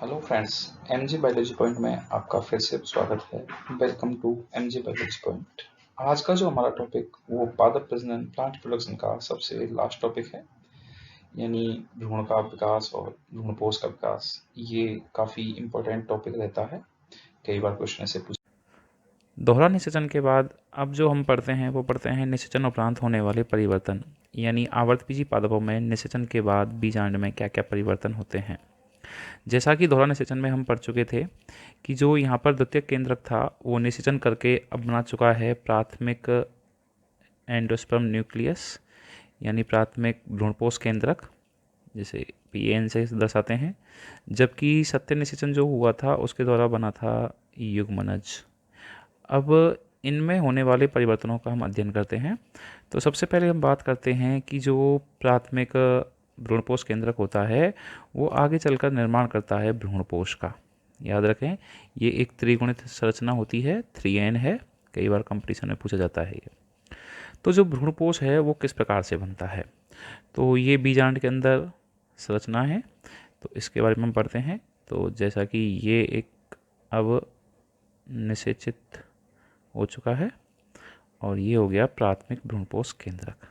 Hello friends, MG biology point में आपका फिर से स्वागत है। Welcome to MG biology point. आज का जो हमारा टॉपिक वो पादप प्रजनन प्लांट प्रोडक्शन का सबसे लास्ट टॉपिक है, यानी भ्रूण का विकास और भ्रूणपोष का विकास। ये काफ़ी इम्पोर्टेंट टॉपिक रहता है, कई बार क्वेश्चन ऐसे पूछ। दोहरा निषेचन के बाद अब जो हम पढ़ते हैं वो पढ़ते हैं निषेचन उपरांत होने वाले परिवर्तन, यानी आवर्तबीजी पादपों में निषेचन के बाद बीजांड में क्या क्या परिवर्तन होते हैं। जैसा कि दोहरा निषेचन में हम पढ़ चुके थे कि जो यहाँ पर द्वितीयक केंद्रक था वो निषेचन करके अब बना चुका है प्राथमिक एंडोस्पर्म न्यूक्लियस, यानी प्राथमिक भ्रूणपोष केंद्रक, जिसे PAN से दर्शाते हैं। जबकि सत्य निषेचन जो हुआ था उसके द्वारा बना था युग्मनज। अब इनमें होने वाले परिवर्तनों का हम अध्ययन करते हैं। तो सबसे पहले हम बात करते हैं कि जो प्राथमिक भ्रूणपोष केंद्रक होता है वो आगे चलकर निर्माण करता है भ्रूणपोष का। याद रखें, ये एक त्रिगुणित संरचना होती है, 3N है। कई बार कंपटीशन में पूछा जाता है ये। तो जो भ्रूणपोष है वो किस प्रकार से बनता है, तो ये बीजांड के अंदर संरचना है। तो इसके बारे में हम पढ़ते हैं। तो जैसा कि ये एक अब निषेचित हो चुका है और ये हो गया प्राथमिक भ्रूणपोष केंद्रक।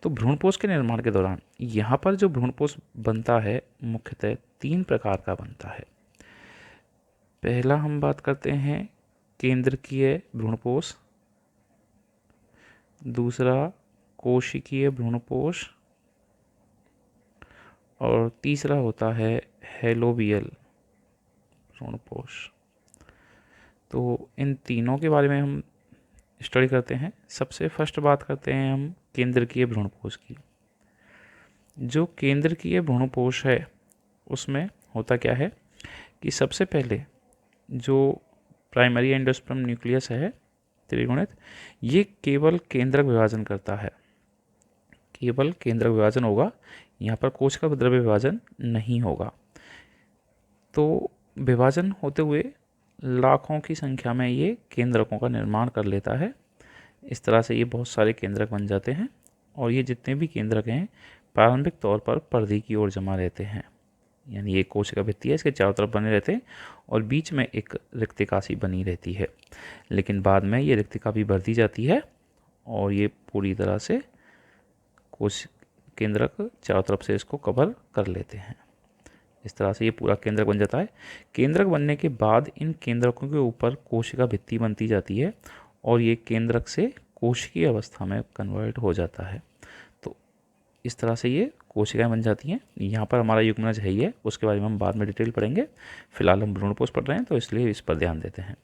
तो भ्रूणपोष के निर्माण के दौरान यहाँ पर जो भ्रूणपोष बनता है मुख्यतः 3 प्रकार का बनता है। पहला हम बात करते हैं केंद्रकीय भ्रूणपोष, दूसरा कोशिकीय भ्रूणपोष और तीसरा होता है हेलोबियल भ्रूणपोष। तो इन तीनों के बारे में हम स्टडी करते हैं। सबसे फर्स्ट बात करते हैं हम केंद्रकीय भ्रूणपोष की। जो केंद्रकीय भ्रूणपोष है उसमें होता क्या है कि सबसे पहले जो प्राइमरी एंडोस्पर्म न्यूक्लियस है त्रिगुणित, ये केवल केंद्रक विभाजन करता है, केवल केंद्रक विभाजन होगा। यहाँ पर कोशिका द्रव्य विभाजन नहीं होगा। तो विभाजन होते हुए लाखों की संख्या में ये केंद्रकों का निर्माण कर लेता है। इस तरह से ये बहुत सारे केंद्रक बन जाते हैं और ये जितने भी केंद्रक हैं प्रारंभिक तौर पर परिधि की ओर जमा रहते हैं, यानी ये कोशिका भित्ति है, इसके चारों तरफ बने रहते हैं और बीच में एक रिक्तिका सी बनी रहती है। लेकिन बाद में ये रिक्तिका भी भर दी जाती है और ये पूरी तरह से कोश केंद्रक चारों तरफ से इसको कवर कर लेते हैं। इस तरह से ये पूरा केंद्रक बन जाता है। केंद्रक बनने के बाद इन केंद्रकों के ऊपर कोशिका भित्ति बनती जाती है और ये केंद्रक से कोशिकीय अवस्था में कन्वर्ट हो जाता है। तो इस तरह से ये कोशिकाएं बन जाती हैं। यहाँ पर हमारा युग्मनज है ये, उसके बारे में हम बाद में डिटेल पढ़ेंगे। फिलहाल हम भ्रूणपोष पढ़ रहे हैं तो इसलिए इस पर ध्यान देते हैं।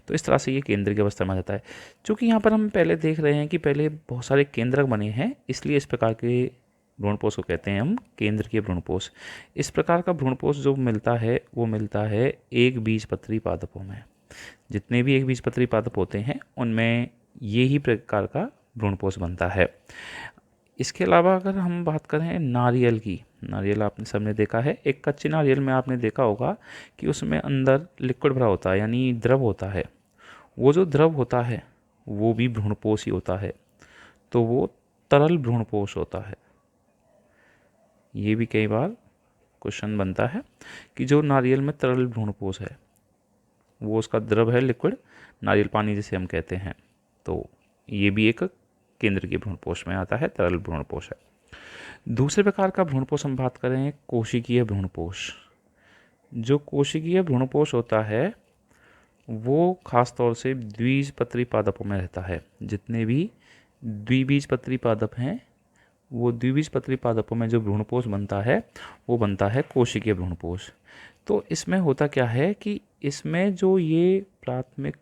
तो इस तरह से ये केंद्र की अवस्था में आ जाता है। चूँकि यहाँ पर हम पहले देख रहे हैं कि पहले बहुत सारे केंद्रक बने हैं, इसलिए इस प्रकार के भ्रूणपोष को कहते हैं हम केंद्रकीय भ्रूणपोष। इस प्रकार का भ्रूणपोष जो मिलता है वो मिलता है एक बीजपत्री पादपों में। जितने भी एक बीजपत्री पादप होते हैं उनमें ये ही प्रकार का भ्रूणपोष बनता है। इसके अलावा अगर हम बात करें नारियल की, नारियल आपने सबने देखा है। एक कच्चे नारियल में आपने देखा होगा कि उसमें अंदर लिक्विड भरा होता है, यानी द्रव होता है। वो जो द्रव होता है वो भी भ्रूणपोष ही होता है, तो वो तरल भ्रूणपोष होता है। ये भी कई बार क्वेश्चन बनता है कि जो नारियल में तरल भ्रूणपोष है वो उसका द्रव है, लिक्विड, नारियल पानी जिसे हम कहते हैं। तो ये भी एक केंद्र के भ्रूणपोष में आता है, तरल भ्रूणपोष है। दूसरे प्रकार का भ्रूणपोष हम बात करें कोशिकीय भ्रूणपोष। जो कोशिकीय भ्रूणपोष होता है वो खास तौर से द्विबीजपत्री पादपों में रहता है। जितने भी द्विबीजपत्री पादप हैं वो द्विबीजपत्री पादपों में जो भ्रूणपोष बनता है वो बनता है कोशिकीय भ्रूणपोष। तो इसमें होता क्या है कि इसमें जो ये प्राथमिक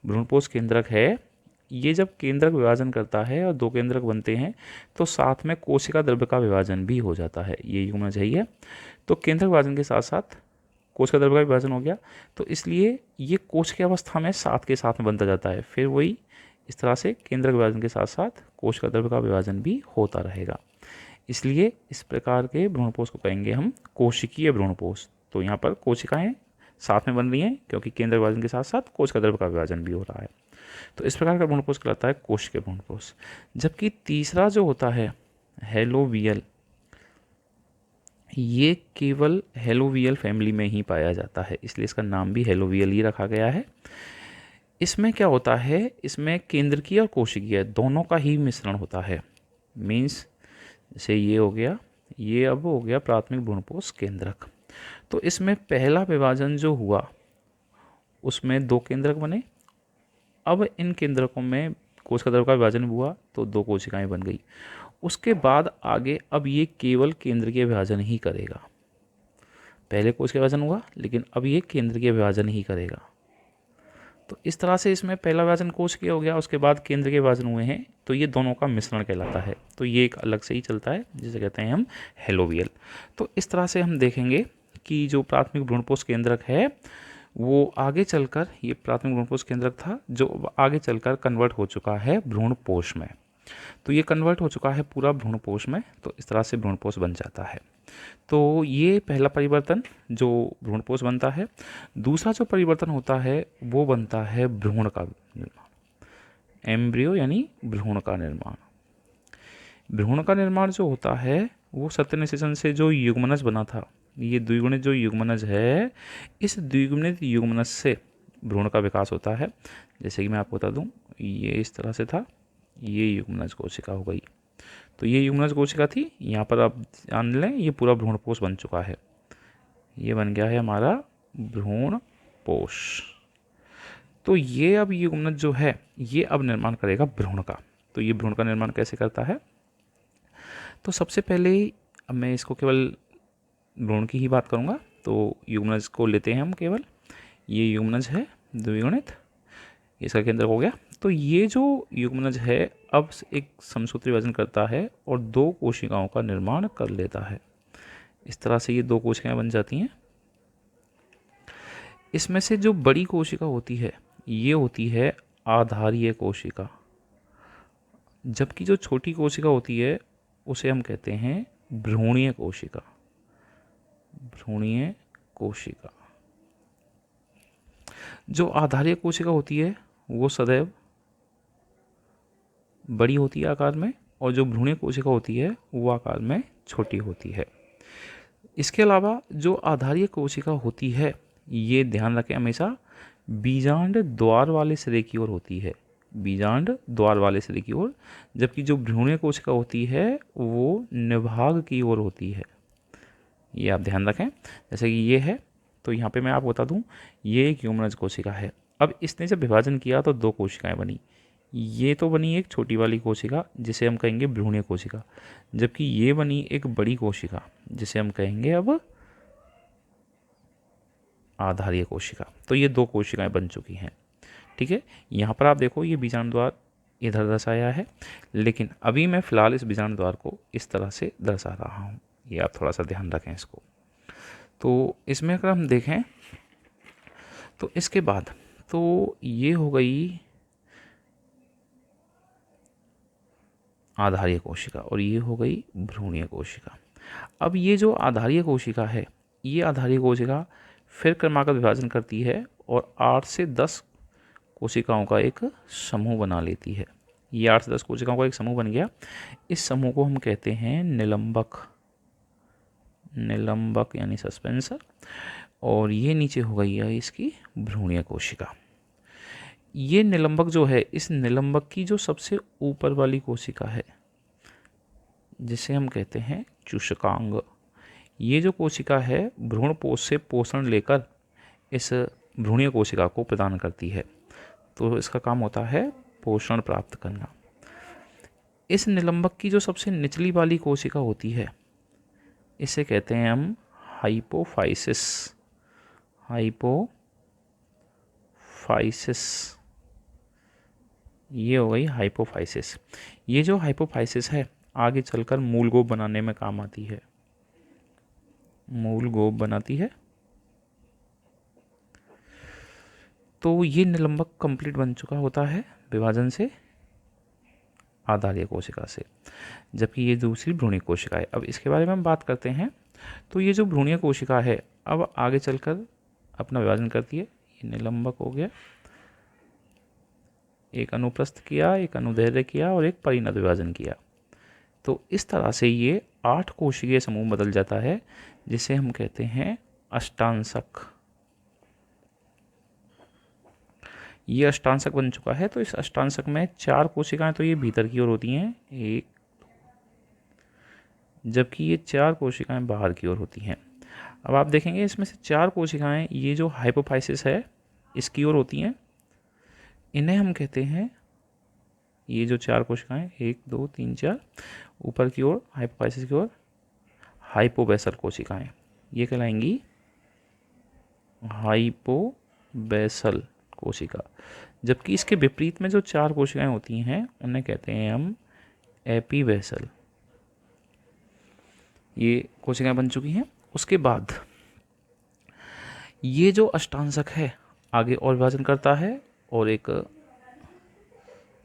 भ्रूणपोष केंद्रक है, ये जब केंद्रक विभाजन करता है और 2 केंद्रक बनते हैं तो साथ में कोशिका द्रव्य का विभाजन भी हो जाता है। ये यूं होना चाहिए। तो केंद्रक विभाजन के साथ साथ कोशिका द्रव्य का विभाजन हो गया, तो इसलिए ये कोशिकीय अवस्था में साथ के साथ में बनता जाता है। फिर वही इस तरह से केंद्रक विभाजन के साथ साथ कोशिका द्रव्य का विभाजन भी होता रहेगा। इसलिए इस प्रकार के भ्रूणपोष को कहेंगे हम कोशिकीय भ्रूणपोष। तो यहाँ पर कोशिकाएं साथ में बन रही हैं क्योंकि केंद्र विभाजन के साथ साथ कोशिका द्रव्य का विभाजन भी हो रहा है। तो इस प्रकार का भ्रूणपोष कहलाता है कोशिकीय भ्रूणपोष। जबकि तीसरा जो होता है हेलोवियल, ये केवल हेलोवियल फैमिली में ही पाया जाता है, इसलिए इसका नाम भी हेलोवियल ही रखा गया है। इसमें क्या होता है, इसमें केंद्रकीय और कोशिकीय दोनों का ही मिश्रण होता है। मीन्स जैसे ये हो गया, ये अब हो गया प्राथमिक भ्रूणपोष केंद्रक। तो इसमें पहला विभाजन जो हुआ उसमें 2 केंद्रक बने। अब इन केंद्रकों में कोशिका द्रव्य का विभाजन हुआ तो 2 कोशिकाएं बन गई। उसके बाद आगे अब ये केवल केंद्रीय विभाजन ही करेगा। पहले कोशिका विभाजन हुआ लेकिन अब ये केंद्रीय विभाजन ही करेगा। तो इस तरह से इसमें पहला विभाजन कोशिकीय हो गया, उसके बाद केंद्रीय विभाजन हुए हैं, तो ये दोनों का मिश्रण कहलाता है। तो ये एक अलग से ही चलता है जिसे कहते हैं हम हेलोवियल। तो इस तरह से हम देखेंगे कि जो प्राथमिक भ्रूणपोष केंद्रक है वो आगे चलकर, ये प्राथमिक भ्रूणपोष केंद्रक था जो आगे चलकर कन्वर्ट हो चुका है भ्रूणपोष में। तो ये कन्वर्ट हो चुका है पूरा भ्रूणपोष में, तो इस तरह से भ्रूणपोष बन जाता है। तो ये पहला परिवर्तन जो भ्रूणपोष बनता है। दूसरा जो परिवर्तन होता है वो बनता है भ्रूण का निर्माण, एम्ब्रियो यानी भ्रूण का निर्माण। भ्रूण का निर्माण जो होता है वो सत्यनिषेचन से जो युग्मनज बना था, ये द्विगुणित जो युग्मनज है, इस द्विगुणित युग्मनज से भ्रूण का विकास होता है। जैसे कि मैं आपको बता दूं, ये इस तरह से था, ये युग्मनज कोशिका हो गई। तो ये युग्मनज कोशिका थी, यहाँ पर आप जान लें ये पूरा भ्रूणपोष बन चुका है। ये बन गया है हमारा भ्रूणपोष। तो ये अब युग्मनज जो है ये अब निर्माण करेगा भ्रूण का। तो ये भ्रूण का निर्माण कैसे करता है, तो सबसे पहले अब मैं इसको केवल भ्रूण की ही बात करूँगा। तो युग्मनज को लेते हैं हम केवल, ये युग्मनज है द्विगुणित, इसका केंद्र हो गया। तो ये जो युग्मनज है अब एक समसूत्री विभाजन करता है और 2 कोशिकाओं का निर्माण कर लेता है। इस तरह से ये 2 कोशिकाएं बन जाती हैं। इसमें से जो बड़ी कोशिका होती है ये होती है आधारीय कोशिका, जबकि जो छोटी कोशिका होती है उसे हम कहते हैं भ्रूणीय कोशिका। भ्रूणीय कोशिका, जो आधारीय कोशिका होती है वो सदैव बड़ी होती है आकार में, और जो भ्रूणीय कोशिका होती है वो आकार में छोटी होती है। इसके अलावा जो आधारीय कोशिका होती है ये ध्यान रखें हमेशा बीजांड द्वार वाले सिरे की ओर होती है, बीजांड द्वार वाले सिरे की ओर, जबकि जो भ्रूणीय कोशिका होती है वो निभाग की ओर होती है। ये आप ध्यान रखें। जैसे कि ये है, तो यहाँ पे मैं आपको बता दूं ये एक युग्मनज कोशिका है। अब इसने जब विभाजन किया तो 2 कोशिकाएं बनी। ये तो बनी एक छोटी वाली कोशिका जिसे हम कहेंगे भ्रूणीय कोशिका, जबकि ये बनी एक बड़ी कोशिका जिसे हम कहेंगे अब आधारीय कोशिका। तो ये 2 कोशिकाएं बन चुकी हैं। ठीक है, यहाँ पर आप देखो ये बीजांड द्वार इधर दर्शाया है, लेकिन अभी मैं फिलहाल इस बीजांड द्वार को इस तरह से दर्शा रहा हूँ। ये आप थोड़ा सा ध्यान रखें इसको। तो इसमें अगर हम देखें तो इसके बाद तो ये हो गई आधारीय कोशिका और ये हो गई भ्रूणीय कोशिका। अब ये जो आधारीय कोशिका है, ये आधारीय कोशिका फिर क्रमागत विभाजन करती है और 8 से 10 कोशिकाओं का एक समूह बना लेती है। ये 8 से 10 कोशिकाओं का एक समूह बन गया। इस समूह को हम कहते हैं निलंबक, निलंबक यानी सस्पेंसर। और ये नीचे हो गई है इसकी भ्रूणीय कोशिका। ये निलंबक जो है, इस निलंबक की जो सबसे ऊपर वाली कोशिका है जिसे हम कहते हैं चूषकांग, ये जो कोशिका है भ्रूणपोष से पोषण लेकर इस भ्रूणीय कोशिका को प्रदान करती है। तो इसका काम होता है पोषण प्राप्त करना। इस निलंबक की जो सबसे निचली वाली कोशिका होती है इसे कहते हैं हम हाइपोफाइसिस, हाइपोफाइसिस। ये हो गई हाइपोफाइसिस। ये जो हाइपोफाइसिस है आगे चलकर मूल गोप बनाने में काम आती है, मूल गोप बनाती है। तो ये निलंबक कंप्लीट बन चुका होता है विभाजन से आधारीय कोशिका से, जबकि ये दूसरी भ्रूणीय कोशिका है। अब इसके बारे में हम बात करते हैं। तो ये जो भ्रूणीय कोशिका है अब आगे चलकर अपना विभाजन करती है। ये निलंबक हो गया, एक अनुप्रस्थ किया, एक अनुदैर्ध्य किया और एक परिणत विभाजन किया। तो इस तरह से ये 8 कोशिकीय समूह बदल जाता है, जिसे हम कहते हैं अष्टांशक। ये अष्टांशक बन चुका है। तो इस अष्टांशक में 4 कोशिकाएं तो ये भीतर की ओर होती हैं, एक, जबकि ये 4 कोशिकाएं बाहर की ओर होती हैं। अब आप देखेंगे इसमें से 4 कोशिकाएं ये जो हाइपोफाइसिस है इसकी ओर होती हैं। इन्हें हम कहते हैं, ये जो 4 कोशिकाएं 1 2 3 4 ऊपर की ओर हाइपोफाइसिस की ओर हाइपोबेसल कोशिकाएं, ये कहलाएंगी हाइपोबेसल कोशिका। जबकि इसके विपरीत में जो 4 कोशिकाएं होती हैं उन्हें कहते हैं हम एपीबेसल। ये कोशिकाएं बन चुकी हैं। उसके बाद ये जो अष्टांशक है आगे और विभाजन करता है और एक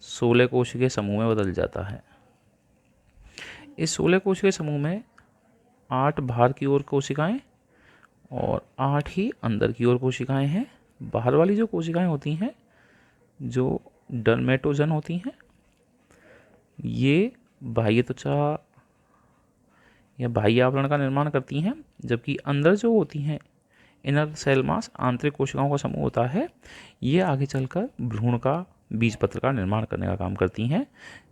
16 कोशिकीय समूह में बदल जाता है। इस 16 कोशिकीय समूह में 8 बाहर की ओर कोशिकाएं और 8 ही अंदर की ओर कोशिकाएं हैं। बाहर वाली जो कोशिकाएं होती हैं, जो डर्मेटोजन होती हैं, ये बाह्य त्वचा या बाह्य आवरण का निर्माण करती हैं, जबकि अंदर जो होती हैं इनर सेल मास, आंतरिक कोशिकाओं का समूह होता है, ये आगे चलकर भ्रूण का बीज पत्र का निर्माण करने का काम करती हैं,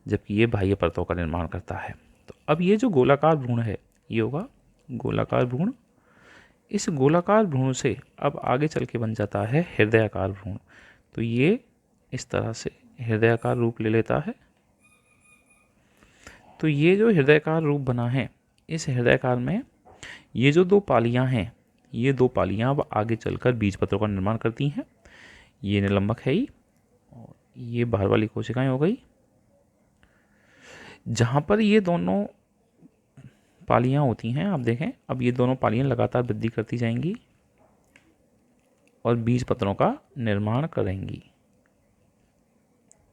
जबकि ये बाह्य परतों का निर्माण करता है। तो अब ये जो गोलाकार भ्रूण है ये होगा गोलाकार भ्रूण। इस गोलाकार भ्रूण से अब आगे चल के बन जाता है हृदयाकार भ्रूण। तो ये इस तरह से हृदयाकार रूप ले लेता है। तो ये जो हृदयाकार रूप बना है, इस हृदयाकार में ये जो 2 पालियां हैं, ये 2 पालियां अब आगे चलकर बीज पत्रों का निर्माण करती हैं। ये निलंबक है ही, और ये बाहर वाली कोशिकाएं हो गई। जहां पर ये दोनों पालियां होती हैं, आप देखें अब ये दोनों पालियां लगातार वृद्धि करती जाएंगी और बीज पत्रों का निर्माण करेंगी।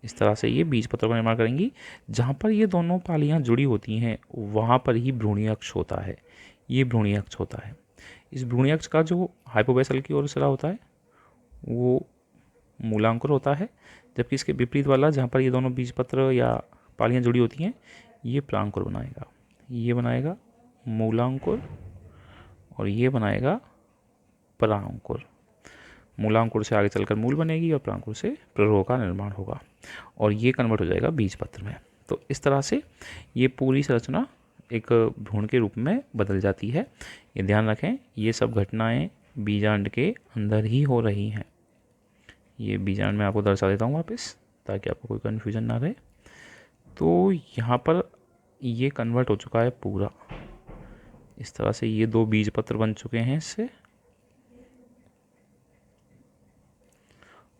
इस तरह से ये बीज पत्रों का निर्माण करेंगी। जहाँ पर ये दोनों पालियाँ जुड़ी होती हैं वहाँ पर ही भ्रूणीय अक्ष होता है। ये भ्रूणीय अक्ष होता है। इस भ्रूणीय अक्ष का जो हाइपोबेसल की ओर सिरा होता है वो मूलांकुर होता है, जबकि इसके विपरीत वाला जहाँ पर ये दोनों बीज पत्र या पालियाँ जुड़ी होती हैं ये प्रांकुर बनाएगा। ये बनाएगा मूलांकुर और ये बनाएगा परांकुर। मूलांकुर से आगे चलकर मूल बनेगी और प्रांकुर से प्ररोह का निर्माण होगा और ये कन्वर्ट हो जाएगा बीज पत्र में। तो इस तरह से ये पूरी संरचना एक भ्रूण के रूप में बदल जाती है। ये ध्यान रखें, ये सब घटनाएं बीजांड के अंदर ही हो रही हैं। ये बीजांड में आपको दर्शा देता हूँ वापस, ताकि आपको कोई कन्फ्यूजन ना रहे। तो यहाँ पर ये कन्वर्ट हो चुका है पूरा। इस तरह से ये 2 बीज पत्र बन चुके हैं इससे,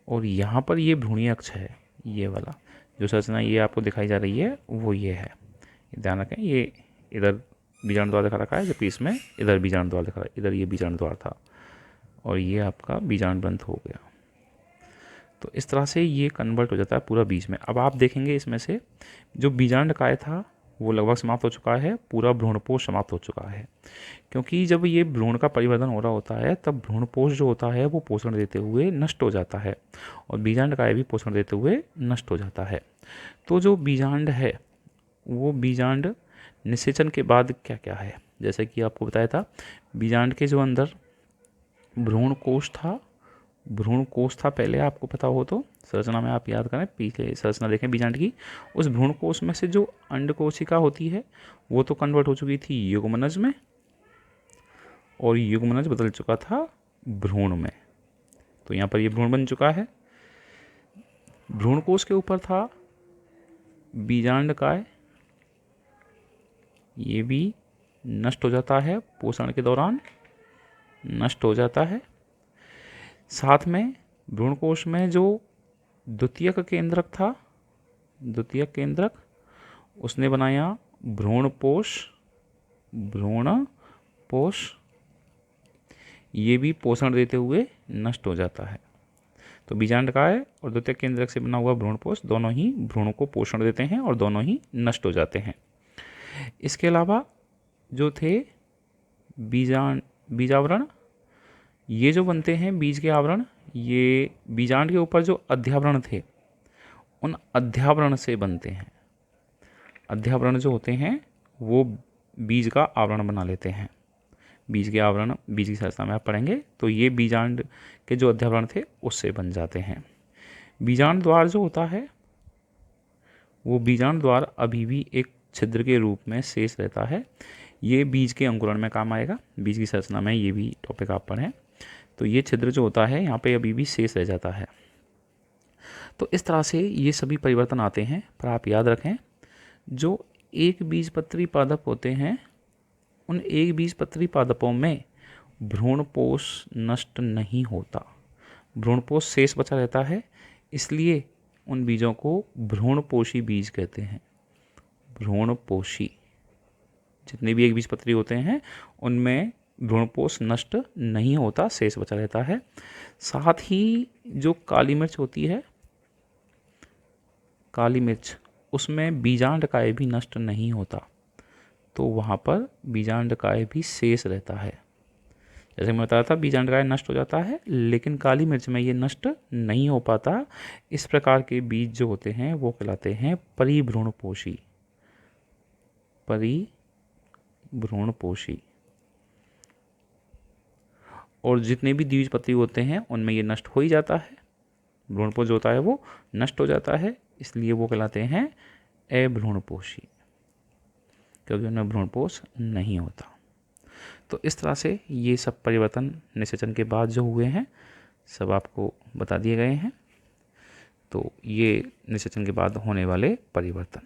और यहाँ पर ये भ्रूणीय अक्ष है। ये वाला जो संरचना ये आपको दिखाई जा रही है वो ये है। ध्यान रखें, ये इधर बीजाणु द्वार दिखा रखा है, जबकि इसमें इधर बीजाणु द्वार दिखा रहा है। इधर ये बीजाणु द्वार था और ये आपका बीजाणु ग्रंथ हो गया। तो इस तरह से ये कन्वर्ट हो जाता है पूरा बीज में। अब आप देखेंगे इसमें से जो बीजांडकाय था वो लगभग समाप्त हो चुका है, पूरा भ्रूणपोष समाप्त हो चुका है। क्योंकि जब ये भ्रूण का परिवर्तन हो रहा होता है तब भ्रूणपोष जो होता है वो पोषण देते हुए नष्ट हो जाता है और बीजांडकाय भी पोषण देते हुए नष्ट हो जाता है। तो जो बीजांड है वो बीजांड निषेचन के बाद क्या क्या है, जैसे कि आपको बताया था, बीजांड के जो अंदर भ्रूण कोष था, भ्रूण कोष था पहले, आपको पता हो तो संरचना में आप याद करें, पीछे संरचना देखें बीजांड की। उस भ्रूण कोष में से जो अंड कोशिका होती है वो तो कन्वर्ट हो चुकी थी युग्मनज में, और युग्मनज बदल चुका था भ्रूण में। तो यहाँ पर ये भ्रूण बन चुका है। भ्रूण कोष के ऊपर था बीजांडकाय, ये भी नष्ट हो जाता है, पोषण के दौरान नष्ट हो जाता है। साथ में भ्रूण कोश में जो द्वितीयक केंद्रक था, द्वितीयक केंद्रक, उसने बनाया भ्रूणपोष, भ्रूणपोष, ये भी पोषण देते हुए नष्ट हो जाता है। तो बीजांडकाय और द्वितीयक केंद्रक से बना हुआ भ्रूणपोष दोनों ही भ्रूणों को पोषण देते हैं और दोनों ही नष्ट हो जाते हैं। इसके अलावा जो थे बीजावरण, ये जो बनते हैं बीज के आवरण, ये बीजांड के ऊपर जो अध्यावरण थे उन अध्यावरण से बनते हैं। अध्यावरण जो होते हैं वो बीज का आवरण बना लेते हैं। बीज के आवरण बीज की संरचना में आप पढ़ेंगे तो ये बीजांड के जो अध्यावरण थे उससे बन जाते हैं। बीजांड द्वार जो होता है वो बीजांड द्वार अभी भी एक छिद्र के रूप में शेष रहता है। ये बीज के अंकुरण में काम आएगा। बीज की संरचना में ये भी टॉपिक आप पढ़ें तो ये छिद्र जो होता है यहाँ पे अभी भी शेष रह जाता है। तो इस तरह से ये सभी परिवर्तन आते हैं। पर आप याद रखें जो एक बीजपत्री पादप होते हैं उन एक बीजपत्री पादपों में भ्रूणपोष नष्ट नहीं होता, भ्रूणपोष शेष बचा रहता है, इसलिए उन बीजों को भ्रूणपोषी बीज कहते हैं। भ्रूणपोषी जितने भी एक बीजपत्री होते हैं उनमें भ्रूणपोष नष्ट नहीं होता, शेष बचा रहता है। साथ ही जो काली मिर्च होती है, काली मिर्च, उसमें बीजांडकाय भी नष्ट नहीं होता, तो वहाँ पर बीजांडकाय भी शेष रहता है। जैसे मैं बताया था बीजांडकाय नष्ट हो जाता है, लेकिन काली मिर्च में ये नष्ट नहीं हो पाता। इस प्रकार के बीज जो होते हैं वो कहलाते हैं परिभ्रूणपोषी। परिभ्रूणपोषी। और जितने भी द्विबीजपत्री होते हैं उनमें ये नष्ट हो ही जाता है, भ्रूणपोष जो होता है वो नष्ट हो जाता है, इसलिए वो कहलाते हैं अभ्रूणपोषी, क्योंकि उनमें भ्रूणपोष नहीं होता। तो इस तरह से ये सब परिवर्तन निषेचन के बाद जो हुए हैं सब आपको बता दिए गए हैं। तो ये निषेचन के बाद होने वाले परिवर्तन।